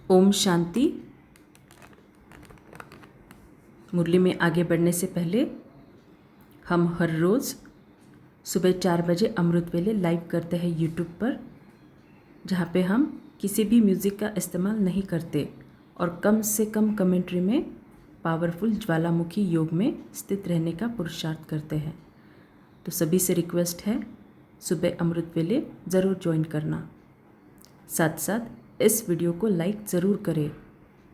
ओम शांति। मुरली में आगे बढ़ने से पहले हम हर रोज़ सुबह 4 बजे अमृत वेले लाइव करते हैं यूट्यूब पर, जहाँ पे हम किसी भी म्यूज़िक का इस्तेमाल नहीं करते और कम से कम कमेंट्री में पावरफुल ज्वालामुखी योग में स्थित रहने का पुरुषार्थ करते हैं। तो सभी से रिक्वेस्ट है, सुबह अमृत वेले ज़रूर ज्वाइन करना। साथ साथ इस वीडियो को लाइक ज़रूर करें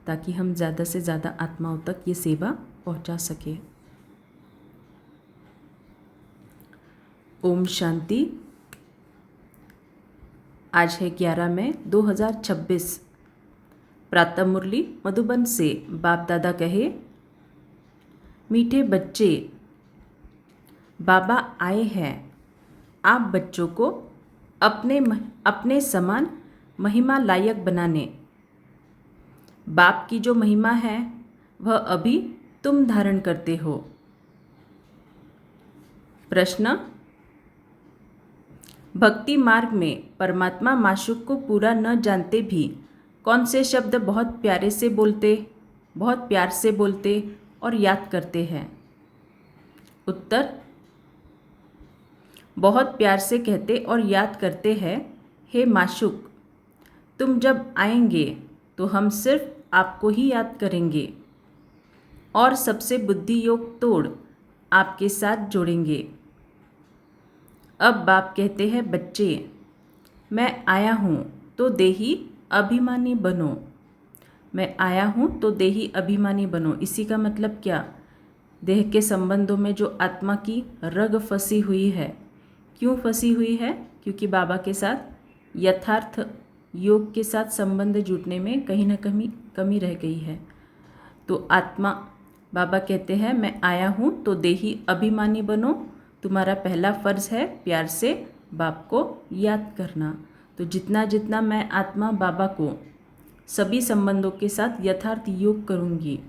ताकि हम ज़्यादा से ज़्यादा आत्माओं तक ये सेवा पहुंचा सके। ओम शांति। आज है 11 मई 2026। प्रातः मुरली मधुबन से बाप दादा कहे, मीठे बच्चे, बाबा आए हैं आप बच्चों को अपने समान महिमा लायक बनाने। बाप की जो महिमा है वह अभी तुम धारण करते हो। प्रश्न, भक्ति मार्ग में परमात्मा माशूक को पूरा न जानते भी कौन से शब्द बहुत प्यार से बोलते और याद करते हैं? उत्तर, बहुत प्यार से कहते और याद करते हैं, हे माशूक, तुम जब आएंगे तो हम सिर्फ आपको ही याद करेंगे और सबसे बुद्धि योग तोड़ आपके साथ जोड़ेंगे। अब बाप कहते हैं, बच्चे, मैं आया हूँ तो देही अभिमानी बनो। मैं आया हूँ तो देही अभिमानी बनो। इसी का मतलब क्या? देह के संबंधों में जो आत्मा की रग फंसी हुई है। क्यों फंसी हुई है? क्योंकि बाबा के साथ यथार्थ योग के साथ संबंध जुटने में कहीं ना कहीं कमी रह गई है। तो आत्मा, बाबा कहते हैं, मैं आया हूँ तो देही अभिमानी बनो। तुम्हारा पहला फ़र्ज़ है प्यार से बाप को याद करना। तो जितना जितना मैं आत्मा बाबा को सभी संबंधों के साथ यथार्थ योग करूँगी,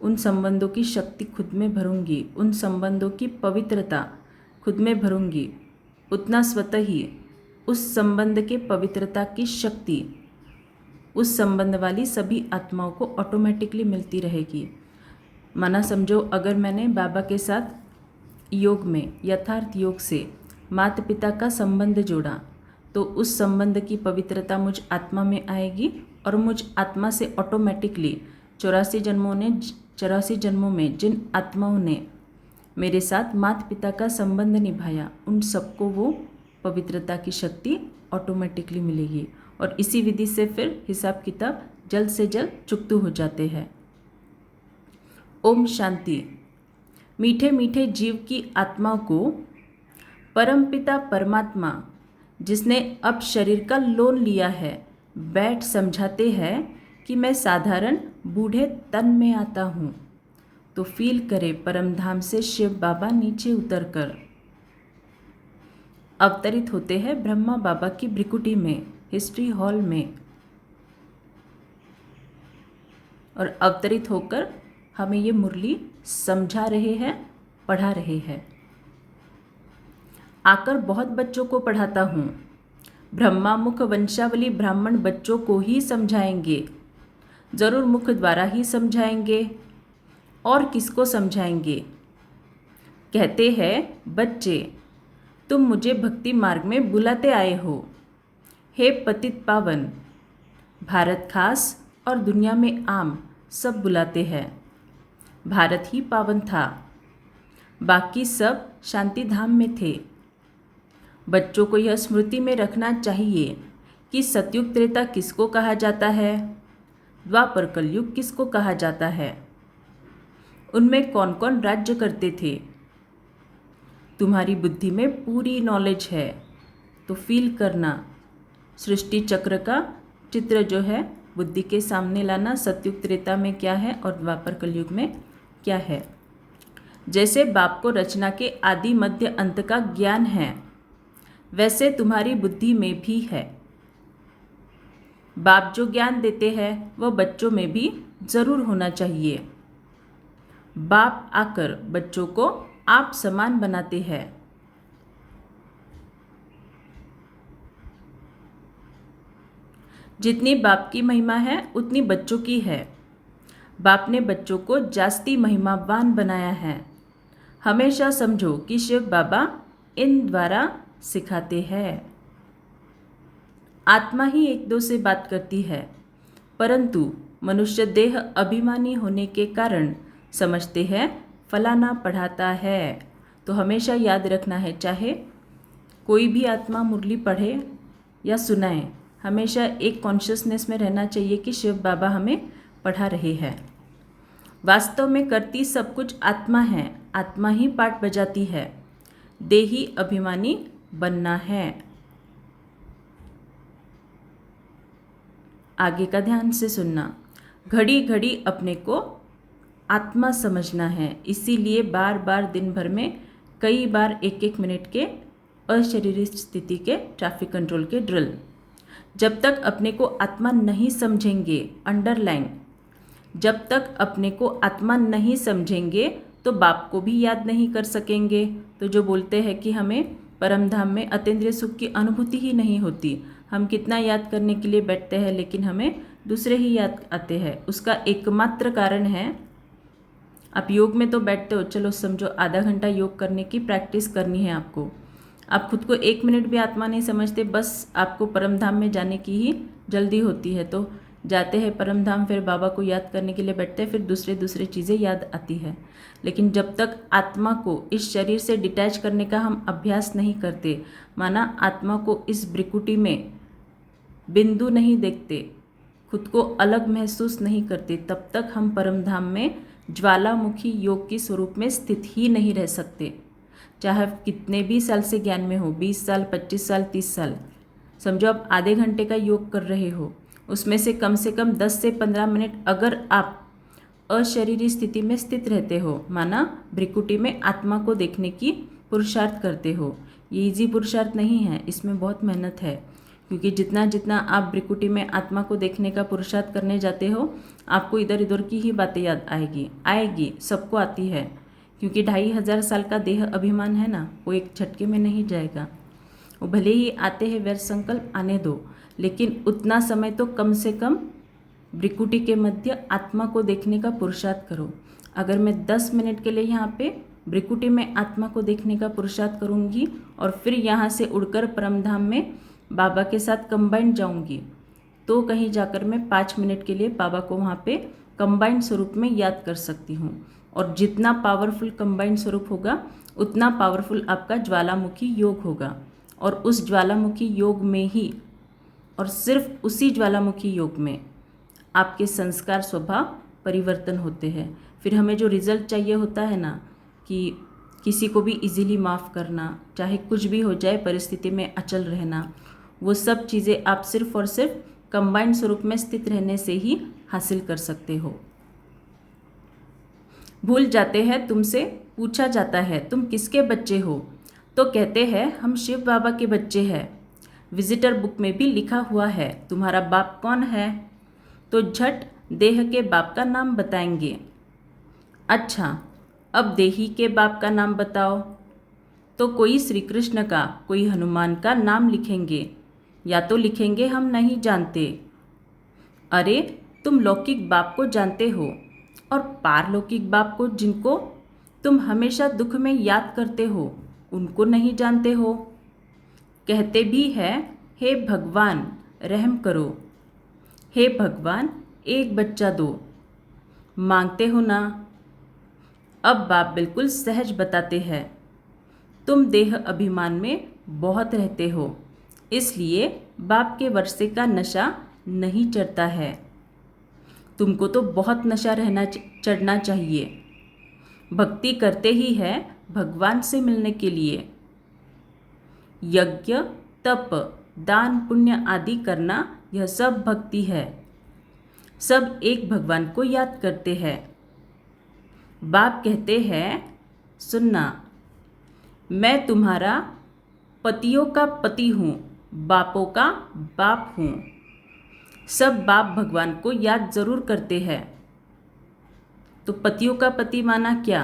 उन संबंधों की शक्ति खुद में भरूँगी, उन संबंधों की पवित्रता खुद में भरूँगी, उतना स्वतः ही उस संबंध के पवित्रता की शक्ति उस संबंध वाली सभी आत्माओं को ऑटोमेटिकली मिलती रहेगी। माना समझो, अगर मैंने बाबा के साथ योग में यथार्थ योग से माता पिता का संबंध जोड़ा तो उस संबंध की पवित्रता मुझ आत्मा में आएगी और मुझ आत्मा से ऑटोमेटिकली 84 जन्मों में जिन आत्माओं ने मेरे साथ माता पिता का संबंध निभाया, उन सबको वो पवित्रता की शक्ति ऑटोमेटिकली मिलेगी और इसी विधि से फिर हिसाब किताब जल्द से जल्द चुकतू हो जाते हैं। ओम शांति। मीठे मीठे जीव की आत्माओं को परमपिता परमात्मा, जिसने अब शरीर का लोन लिया है, बैठ समझाते हैं कि मैं साधारण बूढ़े तन में आता हूँ। तो फील करे परमधाम से शिव बाबा नीचे उतरकर अवतरित होते हैं ब्रह्मा बाबा की भ्रिकुटी में, हिस्ट्री हॉल में, और अवतरित होकर हमें ये मुरली समझा रहे हैं, पढ़ा रहे हैं। आकर बहुत बच्चों को पढ़ाता हूँ। ब्रह्मा मुख वंशावली ब्राह्मण बच्चों को ही समझाएंगे, ज़रूर मुख द्वारा ही समझाएंगे। और किसको समझाएंगे? कहते हैं, बच्चे, तुम मुझे भक्ति मार्ग में बुलाते आए हो। हे पतित पावन, भारत खास और दुनिया में आम सब बुलाते हैं। भारत ही पावन था, बाकी सब शांति धाम में थे। बच्चों को यह स्मृति में रखना चाहिए कि सतयुग त्रेता किसको कहा जाता है, द्वापर कलयुग किसको कहा जाता है, उनमें कौन कौन राज्य करते थे। तुम्हारी बुद्धि में पूरी नॉलेज है तो फील करना, सृष्टि चक्र का चित्र जो है बुद्धि के सामने लाना, सतयुग त्रेता में क्या है और द्वापर कलयुग में क्या है। जैसे बाप को रचना के आदि मध्य अंत का ज्ञान है, वैसे तुम्हारी बुद्धि में भी है। बाप जो ज्ञान देते हैं वह बच्चों में भी ज़रूर होना चाहिए। बाप आकर बच्चों को आप समान बनाते हैं। जितनी बाप की महिमा है उतनी बच्चों की है। बाप ने बच्चों को जास्ती महिमावान बनाया है। हमेशा समझो कि शिव बाबा इन द्वारा सिखाते हैं। आत्मा ही एक दो से बात करती है, परंतु मनुष्य देह अभिमानी होने के कारण समझते हैं फलाना पढ़ाता है। तो हमेशा याद रखना है, चाहे कोई भी आत्मा मुरली पढ़े या सुनाए, हमेशा एक कॉन्शियसनेस में रहना चाहिए कि शिव बाबा हमें पढ़ा रहे हैं। वास्तव में करती सब कुछ आत्मा है, आत्मा ही पाठ बजाती है। देही अभिमानी बनना है। आगे का ध्यान से सुनना। घड़ी घड़ी अपने को आत्मा समझना है, इसीलिए बार बार दिन भर में कई बार 1-1 मिनट के अशरीरी स्थिति के ट्रैफिक कंट्रोल के ड्रिल। जब तक अपने को आत्मा नहीं समझेंगे, अंडरलाइन, जब तक अपने को आत्मा नहीं समझेंगे तो बाप को भी याद नहीं कर सकेंगे। तो जो बोलते हैं कि हमें परम धाम में अतीन्द्रिय सुख की अनुभूति ही नहीं होती, हम कितना याद करने के लिए बैठते हैं लेकिन हमें दूसरे ही याद आते हैं, उसका एकमात्र कारण है आप योग में तो बैठते हो, चलो समझो आधा घंटा योग करने की प्रैक्टिस करनी है आपको। आप खुद को 1 मिनट भी आत्मा नहीं समझते, बस आपको परम धाम में जाने की ही जल्दी होती है, तो जाते हैं परम धाम, फिर बाबा को याद करने के लिए बैठते हैं, फिर दूसरे चीज़ें याद आती है। लेकिन जब तक आत्मा को इस शरीर से डिटैच करने का हम अभ्यास नहीं करते, माना आत्मा को इस भ्रिकुटी में बिंदु नहीं देखते, खुद को अलग महसूस नहीं करते, तब तक हम परम धाम में ज्वालामुखी योग के स्वरूप में स्थित ही नहीं रह सकते। चाहे कितने भी साल से ज्ञान में हो, 20 साल, 25 साल, 30 साल, समझो आप आधे घंटे का योग कर रहे हो, उसमें से कम 10 से 15 मिनट अगर आप अशरीरी स्थिति में स्थित रहते हो, माना भ्रिकुटी में आत्मा को देखने की पुरुषार्थ करते हो, ये इजी पुरुषार्थ नहीं है, इसमें बहुत मेहनत है। क्योंकि जितना जितना आप भ्रिकुटी में आत्मा को देखने का पुरुषार्थ करने जाते हो, आपको इधर उधर की ही बातें याद आएगी, सबको आती है, क्योंकि 2500 साल का देह अभिमान है ना, वो एक झटके में नहीं जाएगा। वो भले ही आते हैं व्यर्थ संकल्प, आने दो, लेकिन उतना समय तो कम से कम भ्रिकुटी के मध्य आत्मा को देखने का पुरुषार्थ करो। अगर मैं 10 मिनट के लिए यहाँ पे भ्रिकुटी में आत्मा को देखने का पुरुषार्थ करूँगी और फिर यहाँ से उड़कर परमधाम में बाबा के साथ कंबाइंड जाऊँगी, तो कहीं जाकर मैं 5 मिनट के लिए बाबा को वहाँ पे कंबाइंड स्वरूप में याद कर सकती हूँ। और जितना पावरफुल कंबाइंड स्वरूप होगा उतना पावरफुल आपका ज्वालामुखी योग होगा। और उस ज्वालामुखी योग में ही, और सिर्फ उसी ज्वालामुखी योग में आपके संस्कार स्वभाव परिवर्तन होते हैं। फिर हमें जो रिजल्ट चाहिए होता है ना, कि किसी को भी इजीली माफ़ करना, चाहे कुछ भी हो जाए परिस्थिति में अचल रहना, वो सब चीज़ें आप सिर्फ और सिर्फ कंबाइंड स्वरूप में स्थित रहने से ही हासिल कर सकते हो। भूल जाते हैं, तुमसे पूछा जाता है तुम किसके बच्चे हो, तो कहते हैं हम शिव बाबा के बच्चे हैं। विजिटर बुक में भी लिखा हुआ है तुम्हारा बाप कौन है, तो झट देह के बाप का नाम बताएंगे। अच्छा, अब देही के बाप का नाम बताओ, तो कोई श्री कृष्ण का, कोई हनुमान का नाम लिखेंगे, या तो लिखेंगे हम नहीं जानते। अरे तुम लौकिक बाप को जानते हो, और पारलौकिक बाप को, जिनको तुम हमेशा दुख में याद करते हो, उनको नहीं जानते हो। कहते भी है हे भगवान रहम करो, हे भगवान एक बच्चा दो, मांगते हो ना। अब बाप बिल्कुल सहज बताते हैं तुम देह अभिमान में बहुत रहते हो, इसलिए बाप के वर्षे का नशा नहीं चढ़ता है। तुमको तो बहुत नशा चढ़ना चाहिए। भक्ति करते ही है भगवान से मिलने के लिए। यज्ञ, तप, दान, पुण्य आदि करना, यह सब भक्ति है। सब एक भगवान को याद करते हैं। बाप कहते हैं सुनना, मैं तुम्हारा पतियों का पति हूँ, बापों का बाप हूँ। सब बाप भगवान को याद जरूर करते हैं। तो पतियों का पति माना क्या?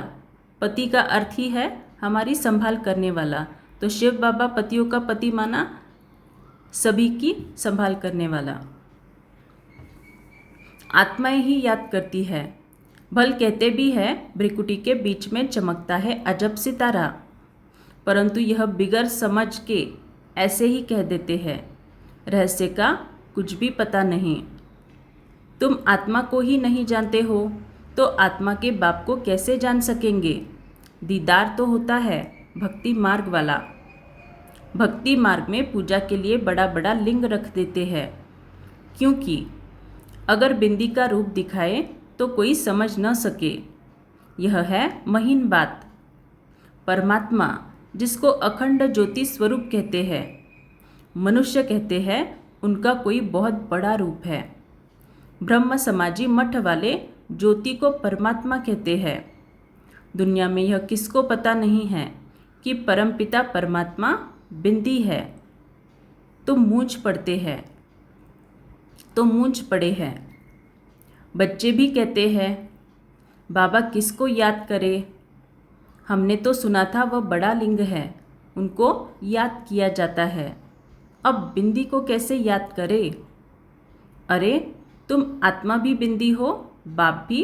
पति का अर्थ ही है हमारी संभाल करने वाला। तो शिव बाबा पतियों का पति माना सभी की संभाल करने वाला। आत्माएं ही याद करती है। भल कहते भी है भ्रिकुटी के बीच में चमकता है अजब सितारा, परंतु यह बिगर समझ के ऐसे ही कह देते हैं, रहस्य का कुछ भी पता नहीं। तुम आत्मा को ही नहीं जानते हो तो आत्मा के बाप को कैसे जान सकेंगे। दीदार तो होता है भक्ति मार्ग वाला। भक्ति मार्ग में पूजा के लिए बड़ा बड़ा लिंग रख देते हैं, क्योंकि अगर बिंदी का रूप दिखाए तो कोई समझ न सके। यह है महीन बात। परमात्मा जिसको अखंड ज्योति स्वरूप कहते हैं, मनुष्य कहते हैं उनका कोई बहुत बड़ा रूप है। ब्रह्म समाजी मठ वाले ज्योति को परमात्मा कहते हैं। दुनिया में यह किसको पता नहीं है कि परमपिता परमात्मा बिंदी है। तो मूंछ पड़े हैं। बच्चे भी कहते हैं बाबा किसको याद करे। हमने तो सुना था वह बड़ा लिंग है, उनको याद किया जाता है। अब बिंदी को कैसे याद करे। अरे तुम आत्मा भी बिंदी हो, बाप भी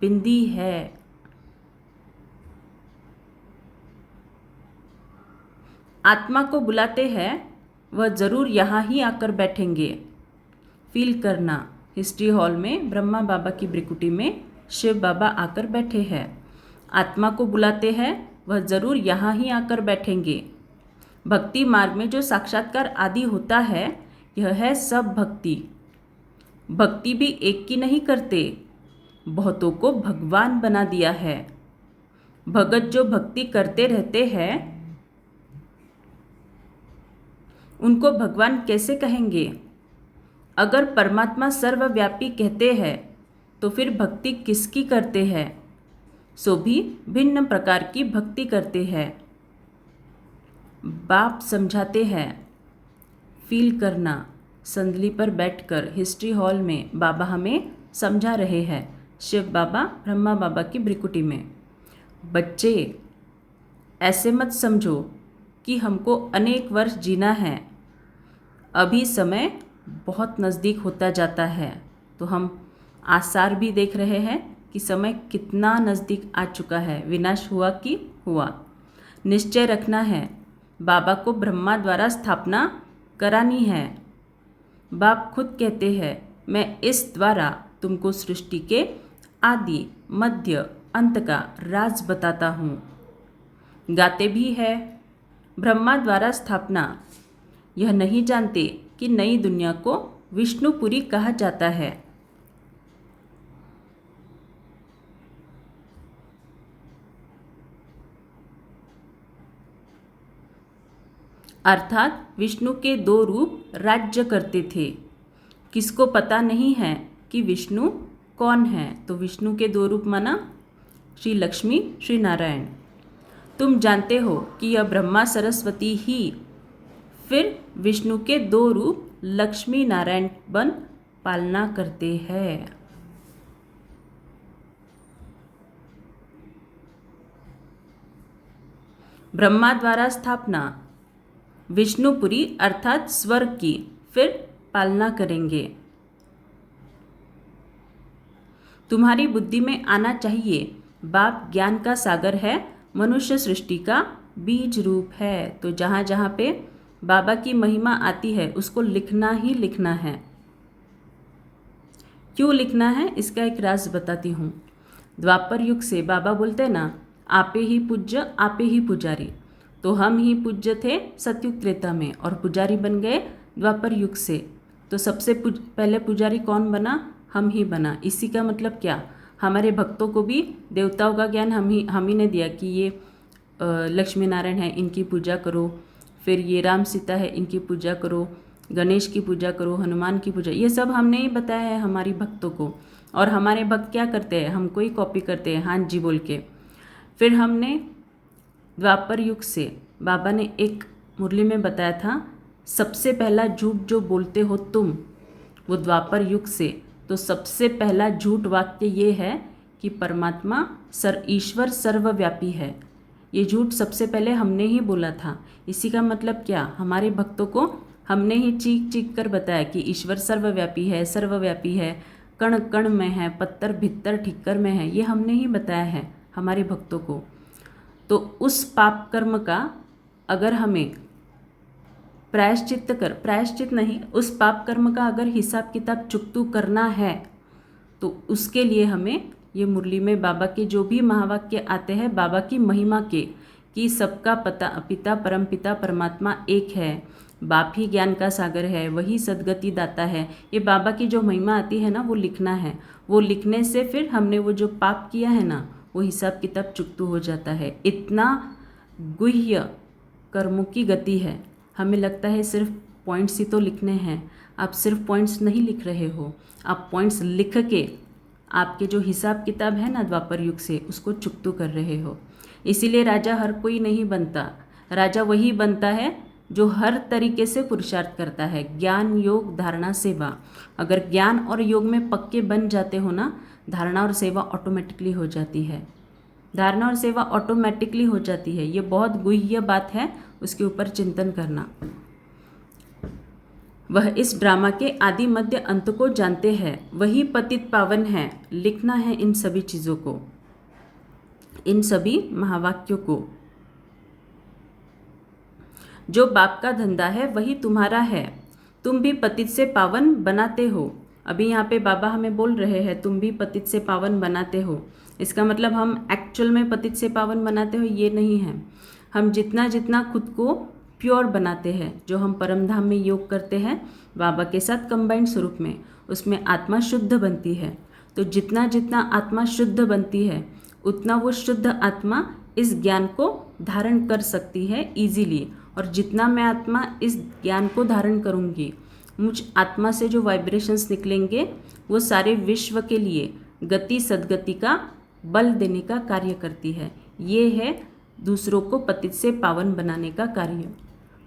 बिंदी है। आत्मा को बुलाते हैं, वह ज़रूर यहाँ ही आकर बैठेंगे। फील करना, हिस्ट्री हॉल में ब्रह्मा बाबा की भ्रिकुटी में शिव बाबा आकर बैठे हैं। आत्मा को बुलाते हैं, वह ज़रूर यहाँ ही आकर बैठेंगे। भक्ति मार्ग में जो साक्षात्कार आदि होता है, यह है सब भक्ति। भक्ति भी एक की नहीं करते, बहुतों को भगवान बना दिया है। भगत जो भक्ति करते रहते हैं, उनको भगवान कैसे कहेंगे। अगर परमात्मा सर्वव्यापी कहते हैं तो फिर भक्ति किसकी करते हैं। सो भी भिन्न प्रकार की भक्ति करते हैं। बाप समझाते हैं। फील करना, संदली पर बैठकर हिस्ट्री हॉल में बाबा हमें समझा रहे हैं। शिव बाबा ब्रह्मा बाबा की भ्रिकुटी में। बच्चे ऐसे मत समझो कि हमको अनेक वर्ष जीना है। अभी समय बहुत नज़दीक होता जाता है, तो हम आसार भी देख रहे हैं कि समय कितना नज़दीक आ चुका है। विनाश हुआ कि हुआ। निश्चय रखना है, बाबा को ब्रह्मा द्वारा स्थापना करानी है। बाप खुद कहते हैं मैं इस द्वारा तुमको सृष्टि के आदि मध्य अंत का राज बताता हूँ। गाते भी है ब्रह्मा द्वारा स्थापना। यह नहीं जानते कि नई दुनिया को विष्णुपुरी कहा जाता है। अर्थात विष्णु के दो रूप राज्य करते थे। किसको पता नहीं है कि विष्णु कौन है, तो विष्णु के दो रूप माना श्री लक्ष्मी श्री नारायण। तुम जानते हो कि यह ब्रह्मा सरस्वती ही फिर विष्णु के दो रूप लक्ष्मी नारायण बन पालना करते हैं। ब्रह्मा द्वारा स्थापना, विष्णुपुरी अर्थात स्वर्ग की फिर पालना करेंगे। तुम्हारी बुद्धि में आना चाहिए बाप ज्ञान का सागर है, मनुष्य सृष्टि का बीज रूप है। तो जहाँ जहाँ पे बाबा की महिमा आती है उसको लिखना ही लिखना है। क्यों लिखना है इसका एक राज बताती हूँ। द्वापर युग से बाबा बोलते हैं ना, आपे ही पूज्य आपे ही पुजारी। तो हम ही पूज्य थे सतयुग त्रेता में और पुजारी बन गए द्वापर युग से। तो सबसे पहले पुजारी कौन बना, हम ही बना। इसी का मतलब क्या, हमारे भक्तों को भी देवताओं का ज्ञान हम ही ने दिया कि ये लक्ष्मी नारायण है, इनकी पूजा करो। फिर ये राम सीता है, इनकी पूजा करो। गणेश की पूजा करो, हनुमान की पूजा, ये सब हमने ही बताया है हमारी भक्तों को। और हमारे भक्त क्या करते हैं, हमको ही कॉपी करते हैं हाँ जी बोल के। फिर हमने द्वापर युग से बाबा ने एक मुरली में बताया था, सबसे पहला झूठ जो बोलते हो तुम, वो द्वापर युग से। तो सबसे पहला झूठ वाक्य ये है कि परमात्मा ईश्वर सर्वव्यापी है। ये झूठ सबसे पहले हमने ही बोला था। इसी का मतलब क्या, हमारे भक्तों को हमने ही चीख चीख कर बताया कि ईश्वर सर्वव्यापी है, सर्वव्यापी है। कण कण में है, पत्थर भित्तर ठिक्कर में है, ये हमने ही बताया है हमारे भक्तों को। तो उस पाप कर्म का अगर हमें प्रायश्चित नहीं, उस पाप कर्म का अगर हिसाब किताब चुकतू करना है तो उसके लिए हमें ये मुरली में बाबा के जो भी महावाक्य आते हैं बाबा की महिमा के, कि सबका पिता परमपिता परमात्मा एक है, बाप ही ज्ञान का सागर है, वही सद्गति दाता है, ये बाबा की जो महिमा आती है ना वो लिखना है। वो लिखने से फिर हमने वो जो पाप किया है ना वो हिसाब किताब चुकतू हो जाता है। इतना गुह्य कर्मों की गति है। हमें लगता है सिर्फ पॉइंट्स ही तो लिखने हैं, आप सिर्फ पॉइंट्स नहीं लिख रहे हो, आप पॉइंट्स लिख के आपके जो हिसाब किताब है ना द्वापर युग से उसको चुकतू कर रहे हो। इसीलिए राजा हर कोई नहीं बनता, राजा वही बनता है जो हर तरीके से पुरुषार्थ करता है, ज्ञान योग धारणा सेवा। अगर ज्ञान और योग में पक्के बन जाते हो ना, धारणा और सेवा ऑटोमेटिकली हो जाती है, धारणा और सेवा ऑटोमेटिकली हो जाती है। ये बहुत गुह्य बात है, उसके ऊपर चिंतन करना। वह इस ड्रामा के आदि मध्य अंत को जानते हैं, वही पतित पावन है। लिखना है इन सभी चीज़ों को, इन सभी महावाक्यों को। जो बाप का धंधा है वही तुम्हारा है, तुम भी पतित से पावन बनाते हो। अभी यहाँ पे बाबा हमें बोल रहे हैं तुम भी पतित से पावन बनाते हो। इसका मतलब हम एक्चुअल में पतित से पावन बनाते हो ये नहीं है। हम जितना जितना खुद को प्योर बनाते हैं, जो हम परम धाम में योग करते हैं बाबा के साथ कंबाइंड स्वरूप में, उसमें आत्मा शुद्ध बनती है। तो जितना जितना आत्मा शुद्ध बनती है उतना वो शुद्ध आत्मा इस ज्ञान को धारण कर सकती है इजीली। और जितना मैं आत्मा इस ज्ञान को धारण करूँगी, मुझ आत्मा से जो वाइब्रेशंस निकलेंगे वो सारे विश्व के लिए गति सद्गति का बल देने का कार्य करती है। ये है दूसरों को पतित से पावन बनाने का कार्य।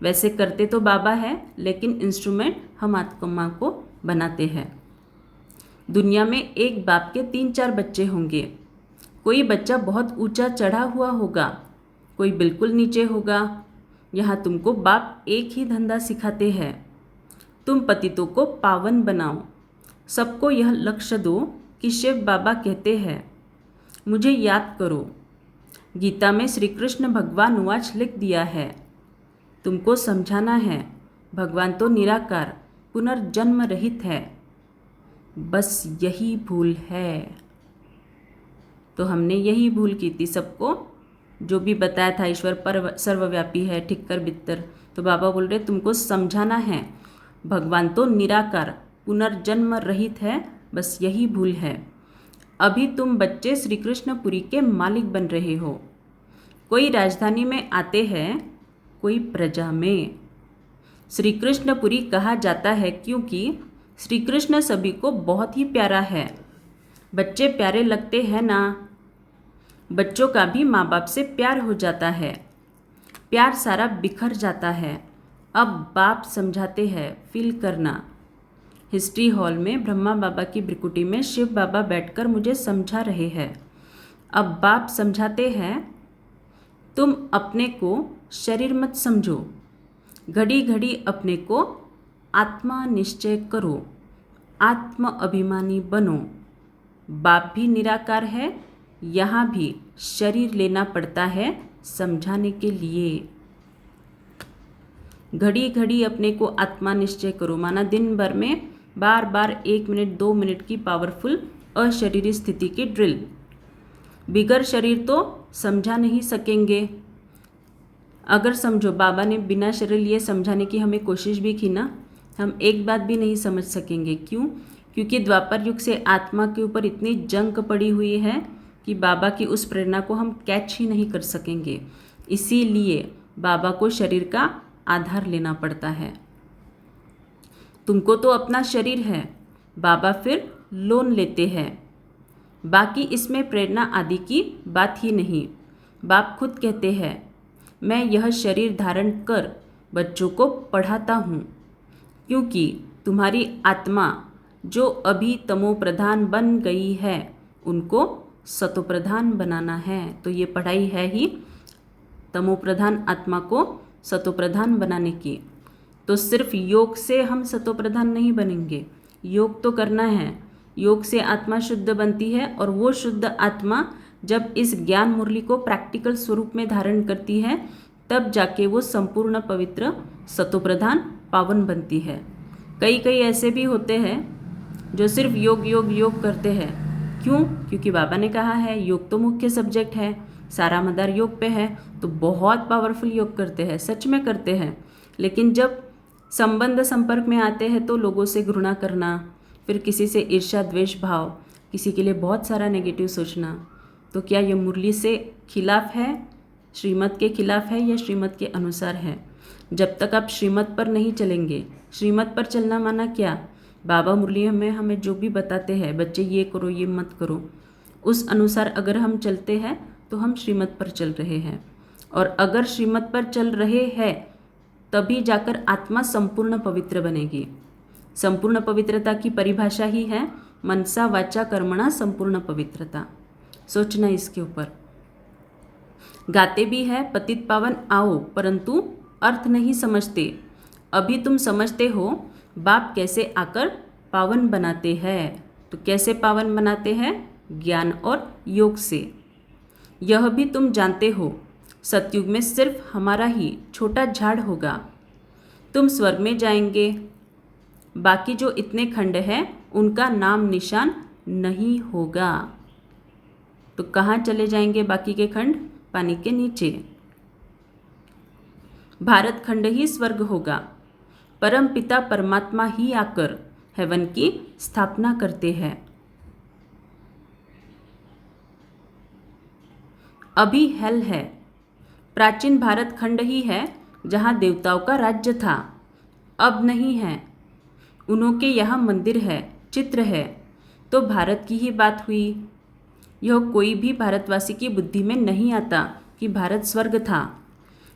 वैसे करते तो बाबा है, लेकिन इंस्ट्रूमेंट हम आत्मा को बनाते हैं। दुनिया में एक बाप के 3-4 बच्चे होंगे। कोई बच्चा बहुत ऊंचा चढ़ा हुआ होगा, कोई बिल्कुल नीचे होगा। यहाँ तुमको बाप एक ही धंधा सिखाते हैं, तुम पतितों को पावन बनाओ। सबको यह लक्ष्य दो कि शिव बाबा कहते हैं मुझे याद करो। गीता में श्री कृष्ण भगवान उवाच लिख दिया है, तुमको समझाना है भगवान तो निराकार पुनर्जन्म रहित है, बस यही भूल है। तो हमने यही भूल की थी, सबको जो भी बताया था ईश्वर पर सर्वव्यापी है ठिक्कर बित्तर। तो बाबा बोल रहे तुमको समझाना है भगवान तो निराकार पुनर्जन्म रहित है, बस यही भूल है। अभी तुम बच्चे श्री कृष्णपुरी के मालिक बन रहे हो। कोई राजधानी में आते हैं, कोई प्रजा में। श्री कृष्णपुरी कहा जाता है क्योंकि श्री कृष्ण सभी को बहुत ही प्यारा है। बच्चे प्यारे लगते हैं ना, बच्चों का भी माँ बाप से प्यार हो जाता है, प्यार सारा बिखर जाता है। अब बाप समझाते हैं, फील करना। हिस्ट्री हॉल में ब्रह्मा बाबा की ब्रिकुटी में शिव बाबा बैठकर मुझे समझा रहे हैं। अब बाप समझाते हैं, तुम अपने को शरीर मत समझो, घड़ी घड़ी अपने को आत्मा निश्चय करो, आत्म अभिमानी बनो। बाप भी निराकार है, यहाँ भी शरीर लेना पड़ता है समझाने के लिए। घड़ी घड़ी अपने को आत्मा निश्चय करो, माना दिन भर में बार बार 1 मिनट 2 मिनट की पावरफुल अशरीरी स्थिति की ड्रिल। बिगर शरीर तो समझा नहीं सकेंगे। अगर समझो बाबा ने बिना शरीर लिए समझाने की हमें कोशिश भी की ना, हम एक बात भी नहीं समझ सकेंगे। क्यों? क्योंकि द्वापर युग से आत्मा के ऊपर इतनी जंग पड़ी हुई है कि बाबा की उस प्रेरणा को हम कैच ही नहीं कर सकेंगे। इसीलिए बाबा को शरीर का आधार लेना पड़ता है। तुमको तो अपना शरीर है, बाबा फिर लोन लेते हैं। बाकी इसमें प्रेरणा आदि की बात ही नहीं। बाप खुद कहते हैं, मैं यह शरीर धारण कर बच्चों को पढ़ाता हूँ, क्योंकि तुम्हारी आत्मा जो अभी तमो प्रधान बन गई है उनको सतो प्रधान बनाना है। तो ये पढ़ाई है ही तमो प्रधान आत्मा को सतो प्रधान बनाने की। तो सिर्फ योग से हम सतो प्रधान नहीं बनेंगे, योग तो करना है, योग से आत्मा शुद्ध बनती है और वो शुद्ध आत्मा जब इस ज्ञान मुरली को प्रैक्टिकल स्वरूप में धारण करती है तब जाके वो संपूर्ण पवित्र सतोप्रधान पावन बनती है। कई कई ऐसे भी होते हैं जो सिर्फ योग योग योग करते हैं। क्यों? क्योंकि बाबा ने कहा है योग तो मुख्य सब्जेक्ट है, सारा मदार योग पे है, तो बहुत पावरफुल योग करते हैं, सच में करते हैं। लेकिन जब संबंध संपर्क में आते हैं तो लोगों से घृणा करना, फिर किसी से ईर्ष्या द्वेष भाव, किसी के लिए बहुत सारा नेगेटिव सोचना, तो क्या ये मुरली से खिलाफ है, श्रीमत के खिलाफ है या श्रीमत के अनुसार है? जब तक आप श्रीमत पर नहीं चलेंगे, श्रीमत पर चलना माना क्या? बाबा मुरली में हमें जो भी बताते हैं, बच्चे ये करो ये मत करो, उस अनुसार अगर हम चलते हैं तो हम श्रीमत पर चल रहे हैं। और अगर श्रीमत पर चल रहे हैं तभी जाकर आत्मा संपूर्ण पवित्र बनेगी। संपूर्ण पवित्रता की परिभाषा ही है मनसा वाचा कर्मणा संपूर्ण पवित्रता। सोचना इसके ऊपर। गाते भी है पतित पावन आओ, परंतु अर्थ नहीं समझते। अभी तुम समझते हो बाप कैसे आकर पावन बनाते हैं। तो कैसे पावन बनाते हैं? ज्ञान और योग से। यह भी तुम जानते हो सतयुग में सिर्फ हमारा ही छोटा झाड़ होगा। तुम स्वर्ग में जाएंगे, बाकी जो इतने खंड हैं उनका नाम निशान नहीं होगा। तो कहाँ चले जाएंगे बाकी के खंड? पानी के नीचे। भारत खंड ही स्वर्ग होगा। परम पिता परमात्मा ही आकर हेवन की स्थापना करते हैं। अभी हेल है। प्राचीन भारत खंड ही है जहाँ देवताओं का राज्य था, अब नहीं है। उन्होंने यहाँ मंदिर है, चित्र है, तो भारत की ही बात हुई। यह कोई भी भारतवासी की बुद्धि में नहीं आता कि भारत स्वर्ग था।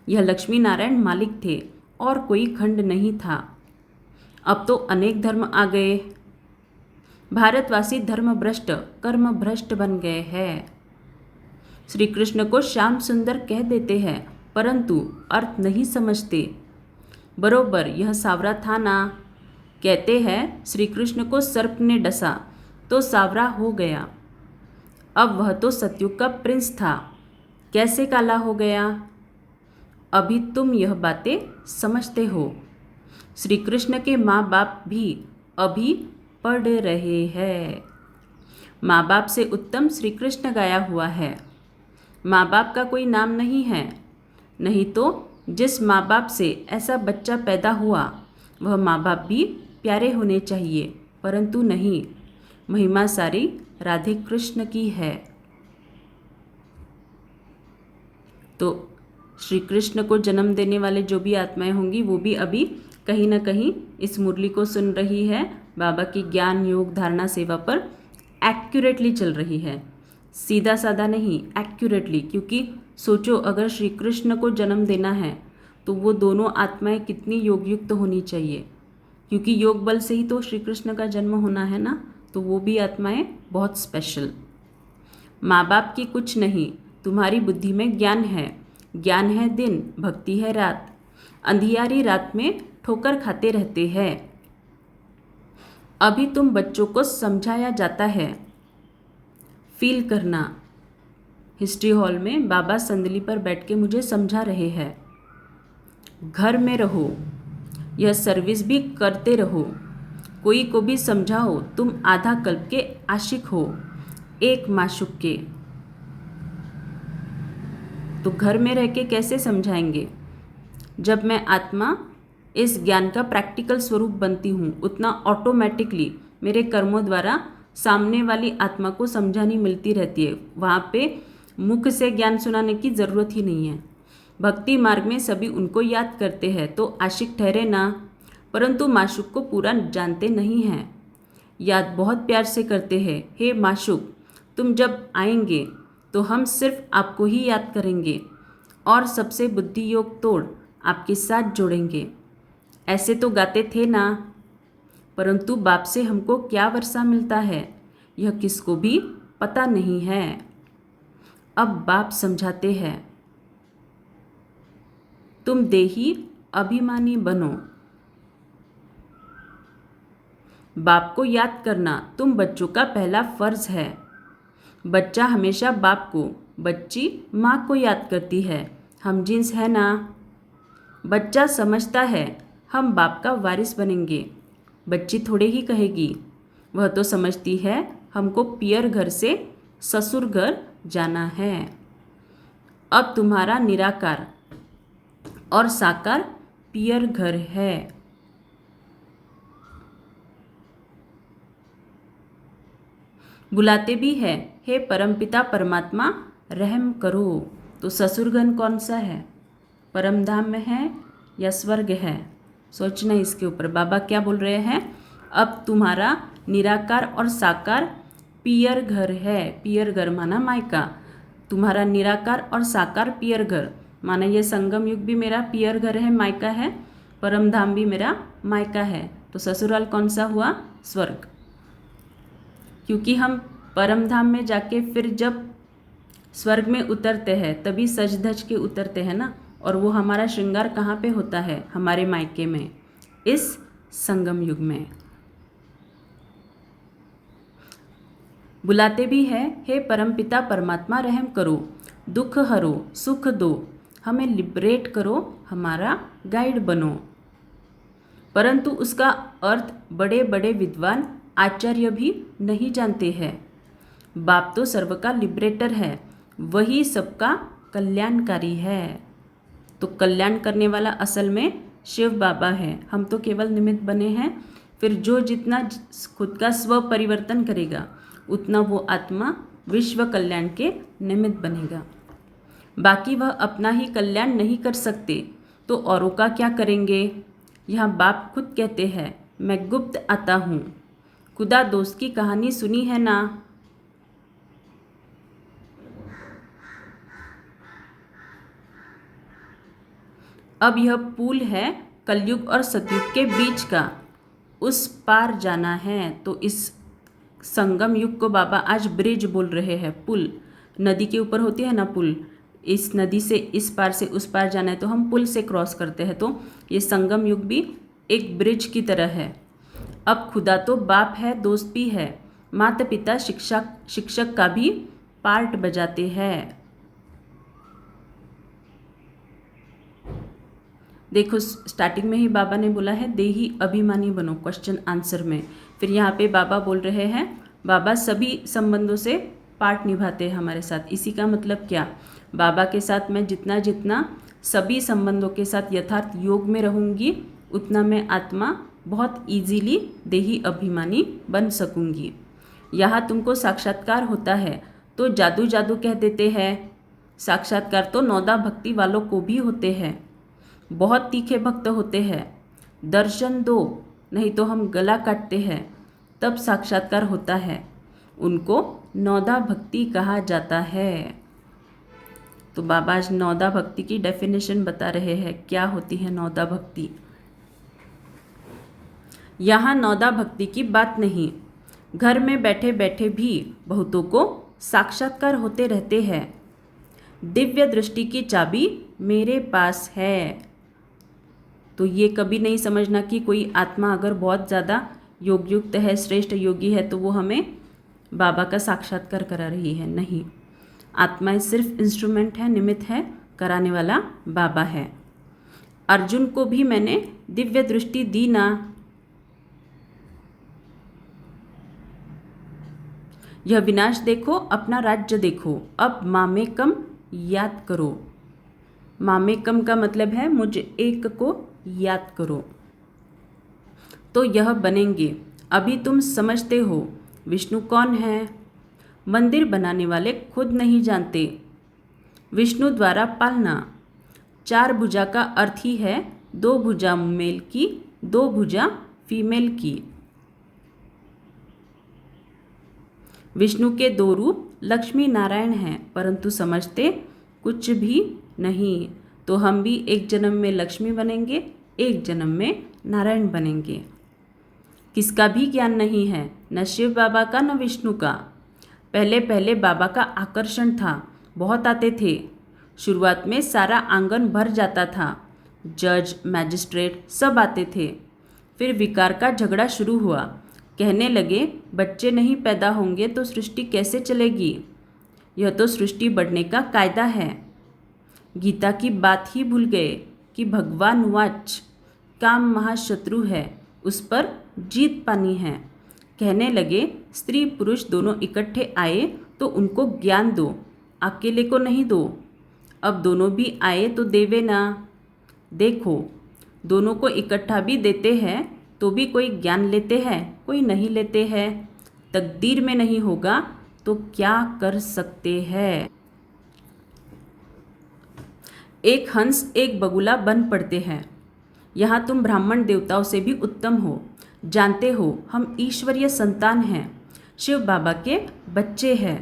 यह लक्ष्मी नारायण मालिक थे और कोई खंड नहीं था। अब तो अनेक धर्म आ गए। भारतवासी धर्म भ्रष्ट कर्म भ्रष्ट बन गए हैं। श्री कृष्ण को श्याम सुंदर कह देते हैं परंतु अर्थ नहीं समझते। बरोबर यह सावरा था ना। कहते हैं श्री कृष्ण को सर्प ने डसा तो सावरा हो गया। अब वह तो सतयुग का प्रिंस था, कैसे काला हो गया? अभी तुम यह बातें समझते हो। श्री कृष्ण के माँ बाप भी अभी पढ़ रहे हैं। माँ बाप से उत्तम श्री कृष्ण गाया हुआ है। माँ बाप का कोई नाम नहीं है, नहीं तो जिस माँ बाप से ऐसा बच्चा पैदा हुआ वह माँ बाप भी प्यारे होने चाहिए, परंतु नहीं। महिमा सारी राधे कृष्ण की है। तो श्री कृष्ण को जन्म देने वाले जो भी आत्माएं होंगी वो भी अभी कहीं ना कहीं इस मुरली को सुन रही है, बाबा की ज्ञान योग धारणा सेवा पर एक्यूरेटली चल रही है। सीधा साधा नहीं, एक्यूरेटली। क्योंकि सोचो अगर श्री कृष्ण को जन्म देना है तो वो दोनों आत्माएं कितनी योग युक्त होनी चाहिए, क्योंकि योग बल से ही तो श्री कृष्ण का जन्म होना है ना। तो वो भी आत्माएं बहुत स्पेशल। माँ बाप की कुछ नहीं, तुम्हारी बुद्धि में ज्ञान है। ज्ञान है दिन, भक्ति है रात। अंधियारी रात में ठोकर खाते रहते हैं। अभी तुम बच्चों को समझाया जाता है। फील करना। हिस्ट्री हॉल में बाबा संदली पर बैठ के मुझे समझा रहे हैं। घर में रहो, यह सर्विस भी करते रहो। कोई को भी समझाओ तुम आधा कल्प के आशिक हो, एक माशूक के। तो घर में रह के कैसे समझाएंगे? जब मैं आत्मा इस ज्ञान का प्रैक्टिकल स्वरूप बनती हूँ उतना ऑटोमेटिकली मेरे कर्मों द्वारा सामने वाली आत्मा को समझानी मिलती रहती है। वहाँ पे मुख से ज्ञान सुनाने की ज़रूरत ही नहीं है। भक्ति मार्ग में सभी उनको याद करते हैं तो आशिक ठहरे ना, परंतु माशूक को पूरा जानते नहीं हैं। याद बहुत प्यार से करते हैं, हे माशूक तुम जब आएंगे तो हम सिर्फ आपको ही याद करेंगे और सबसे बुद्धि योग तोड़ आपके साथ जोड़ेंगे। ऐसे तो गाते थे ना, परंतु बाप से हमको क्या वर्षा मिलता है यह किसको भी पता नहीं है। अब बाप समझाते हैं, तुम देही अभिमानी बनो। बाप को याद करना तुम बच्चों का पहला फर्ज है। बच्चा हमेशा बाप को, बच्ची माँ को याद करती है। हम जिन्स है ना। बच्चा समझता है हम बाप का वारिस बनेंगे। बच्ची थोड़े ही कहेगी, वह तो समझती है हमको पियर घर से ससुर घर जाना है। अब तुम्हारा निराकार और साकार पियर घर है। बुलाते भी है, हे परमपिता परमात्मा रहम करो। तो ससुरगन कौन सा है? परमधाम में है या स्वर्ग है? सोचना इसके ऊपर। बाबा क्या बोल रहे हैं? अब तुम्हारा निराकार और साकार पियर घर है। पियर घर माना मायका। तुम्हारा निराकार और साकार पियर घर माना ये संगम युग भी मेरा पियर घर है, मायका है। परमधाम भी मेरा मायका है। तो ससुराल कौन सा हुआ? स्वर्ग। क्योंकि हम परमधाम में जाके फिर जब स्वर्ग में उतरते हैं तभी सज धज के उतरते हैं ना। और वो हमारा श्रृंगार कहाँ पे होता है? हमारे मायके में, इस संगम युग में। बुलाते भी है, हे परमपिता परमात्मा रहम करो, दुख हरो, सुख दो, हमें लिबरेट करो, हमारा गाइड बनो। परंतु उसका अर्थ बड़े बड़े विद्वान आचार्य भी नहीं जानते हैं। बाप तो सर्व का लिबरेटर है, वही सबका कल्याणकारी है। तो कल्याण करने वाला असल में शिव बाबा है, हम तो केवल निमित्त बने हैं। फिर जो जितना खुद का स्व परिवर्तन करेगा उतना वो आत्मा विश्व कल्याण के निमित्त बनेगा। बाकी वह अपना ही कल्याण नहीं कर सकते तो औरों का क्या करेंगे? यहाँ बाप खुद कहते हैं, मैं गुप्त आता हूँ। खुदा दोस्त की कहानी सुनी है ना। अब यह पुल है कलयुग और सतयुग के बीच का, उस पार जाना है। तो इस संगम युग को बाबा आज ब्रिज बोल रहे हैं। पुल नदी के ऊपर होती है ना पुल, इस नदी से इस पार से उस पार जाना है तो हम पुल से क्रॉस करते हैं। तो ये संगम युग भी एक ब्रिज की तरह है। अब खुदा तो बाप है, दोस्त भी है, माता पिता शिक्षक का भी पार्ट बजाते हैं। देखो स्टार्टिंग में ही बाबा ने बोला है देही अभिमानी बनो, क्वेश्चन आंसर में। फिर यहाँ पे बाबा बोल रहे हैं बाबा सभी संबंधों से पार्ट निभाते हैं हमारे साथ। इसी का मतलब क्या? बाबा के साथ मैं जितना जितना सभी संबंधों के साथ यथार्थ योग में रहूँगी उतना मैं आत्मा बहुत इजीली देही अभिमानी बन सकूँगी। यहाँ तुमको साक्षात्कार होता है तो जादू जादू कह देते हैं। साक्षात्कार तो नौदा भक्ति वालों को भी होते हैं, बहुत तीखे भक्त होते हैं। दर्शन दो नहीं तो हम गला काटते हैं, तब साक्षात्कार होता है। उनको नौदा भक्ति कहा जाता है। तो बाबा आज नौदा भक्ति की डेफिनेशन बता रहे हैं, क्या होती है नौदा भक्ति। यहाँ नौदा भक्ति की बात नहीं, घर में बैठे बैठे भी बहुतों को साक्षात्कार होते रहते हैं। दिव्य दृष्टि की चाबी मेरे पास है। तो ये कभी नहीं समझना कि कोई आत्मा अगर बहुत ज़्यादा योगयुक्त है, श्रेष्ठ योगी है तो वो हमें बाबा का साक्षात्कार करा रही है। नहीं, आत्माएं सिर्फ इंस्ट्रूमेंट है, निमित्त है, कराने वाला बाबा है। अर्जुन को भी मैंने दिव्य दृष्टि दी ना। यह विनाश देखो, अपना राज्य देखो, अब मामेकम याद करो। मामेकम का मतलब है मुझ एक को याद करो तो यह बनेंगे। अभी तुम समझते हो विष्णु कौन है? मंदिर बनाने वाले खुद नहीं जानते। विष्णु द्वारा पालना। 4 भुजा का अर्थ ही है 2 भुजा मेल की, 2 भुजा फीमेल की। विष्णु के 2 रूप लक्ष्मी नारायण हैं, परंतु समझते कुछ भी नहीं। तो हम भी एक जन्म में लक्ष्मी बनेंगे, एक जन्म में नारायण बनेंगे। किसका भी ज्ञान नहीं है, न शिव बाबा का न विष्णु का। पहले पहले बाबा का आकर्षण था, बहुत आते थे। शुरुआत में सारा आंगन भर जाता था, जज मैजिस्ट्रेट सब आते थे। फिर विकार का झगड़ा शुरू हुआ, कहने लगे, बच्चे नहीं पैदा होंगे तो सृष्टि कैसे चलेगी? यह तो सृष्टि बढ़ने का कायदा है। गीता की बात ही भूल गए कि भगवान वाच काम महाशत्रु है, उस पर जीत पानी है। कहने लगे, स्त्री पुरुष दोनों इकट्ठे आए तो उनको ज्ञान दो, अकेले को नहीं दो। अब दोनों भी आए तो देवे ना। देखो, दोनों को इकट्ठा भी देते हैं तो भी कोई ज्ञान लेते हैं, कोई नहीं लेते हैं। तकदीर में नहीं होगा तो क्या कर सकते हैं? एक हंस एक बगुला बन पड़ते हैं। यहाँ तुम ब्राह्मण देवताओं से भी उत्तम हो। जानते हो हम ईश्वरीय संतान हैं, शिव बाबा के बच्चे हैं।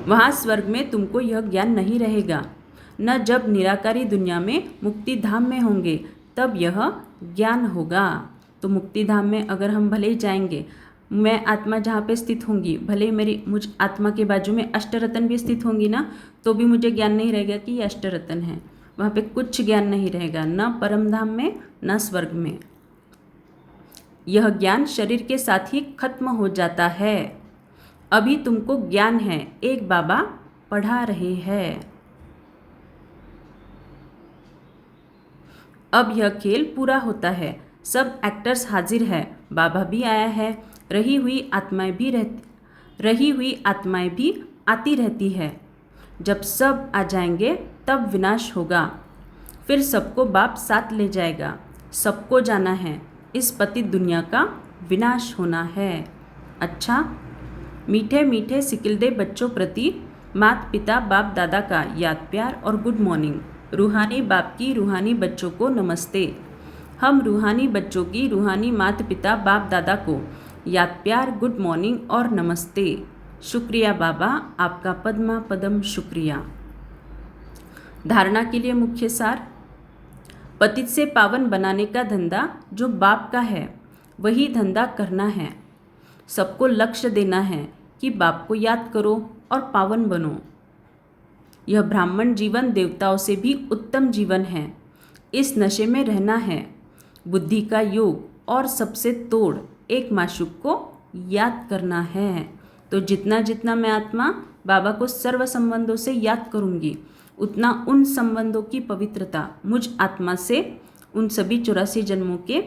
वहाँ स्वर्ग में तुमको यह ज्ञान नहीं रहेगा, न जब निराकारी दुनिया में मुक्ति धाम में होंगे तब यह ज्ञान होगा। तो मुक्ति धाम में अगर हम भले ही जाएंगे, मैं आत्मा जहाँ पे स्थित होंगी, भले मुझ आत्मा के बाजू में अष्टरत्न भी स्थित होंगी ना, तो भी मुझे ज्ञान नहीं रहेगा कि ये अष्टरत्न है। वहाँ पे कुछ ज्ञान नहीं रहेगा, न परम धाम में न स्वर्ग में। यह ज्ञान शरीर के साथ ही खत्म हो जाता है। अभी तुमको ज्ञान है, एक बाबा पढ़ा रहे हैं। अब यह खेल पूरा होता है, सब एक्टर्स हाजिर है, बाबा भी आया है, रही हुई आत्माएं भी आती रहती है। जब सब आ जाएंगे तब विनाश होगा, फिर सबको बाप साथ ले जाएगा। सबको जाना है, इस पतित दुनिया का विनाश होना है। अच्छा, मीठे मीठे सिकिलदे बच्चों प्रति माता पिता बाप दादा का याद प्यार और गुड मॉर्निंग। रूहानी बाप की रूहानी बच्चों को नमस्ते। हम रूहानी बच्चों की रूहानी माता पिता बाप दादा को याद प्यार गुड मॉर्निंग और नमस्ते। शुक्रिया बाबा, आपका पद्मा पदम शुक्रिया। धारणा के लिए मुख्य सार, पतित से पावन बनाने का धंधा जो बाप का है वही धंधा करना है। सबको लक्ष्य देना है कि बाप को याद करो और पावन बनो। यह ब्राह्मण जीवन देवताओं से भी उत्तम जीवन है। इस नशे में रहना है, बुद्धि का योग और सबसे तोड़ एक माशूक को याद करना है। तो जितना जितना मैं आत्मा बाबा को सर्व संबंधों से याद करूँगी, उतना उन संबंधों की पवित्रता मुझ आत्मा से उन सभी 84 जन्मों के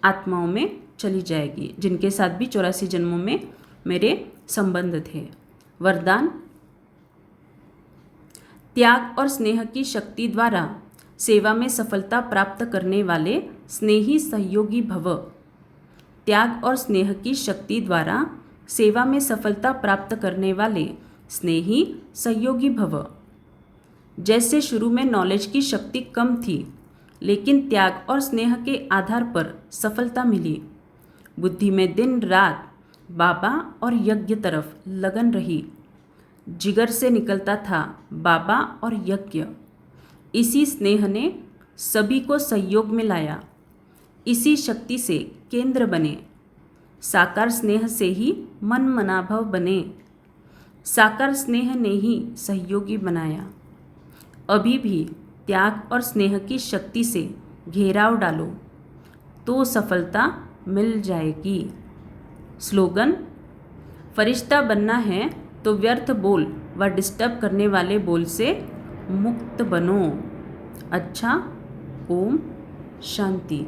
आत्माओं में चली जाएगी, जिनके साथ भी 84 जन्मों में मेरे संबंध थे। वरदान, त्याग और स्नेह की शक्ति द्वारा सेवा में सफलता प्राप्त करने वाले स्नेही सहयोगी भव। त्याग और स्नेह की शक्ति द्वारा सेवा में सफलता प्राप्त करने वाले स्नेही सहयोगी भव। जैसे शुरू में नॉलेज की शक्ति कम थी, लेकिन त्याग और स्नेह के आधार पर सफलता मिली। बुद्धि में दिन रात बाबा और यज्ञ तरफ लगन रही। जिगर से निकलता था बाबा और यज्ञ। इसी स्नेह ने सभी को सहयोग में लाया। इसी शक्ति से केंद्र बने। साकार स्नेह से ही मन मनाभव बने। साकार स्नेह ने ही सहयोगी बनाया। अभी भी त्याग और स्नेह की शक्ति से घेराव डालो तो सफलता मिल जाएगी। स्लोगन, फरिश्ता बनना है तो व्यर्थ बोल व डिस्टर्ब करने वाले बोल से मुक्त बनो। अच्छा, ओम शांति।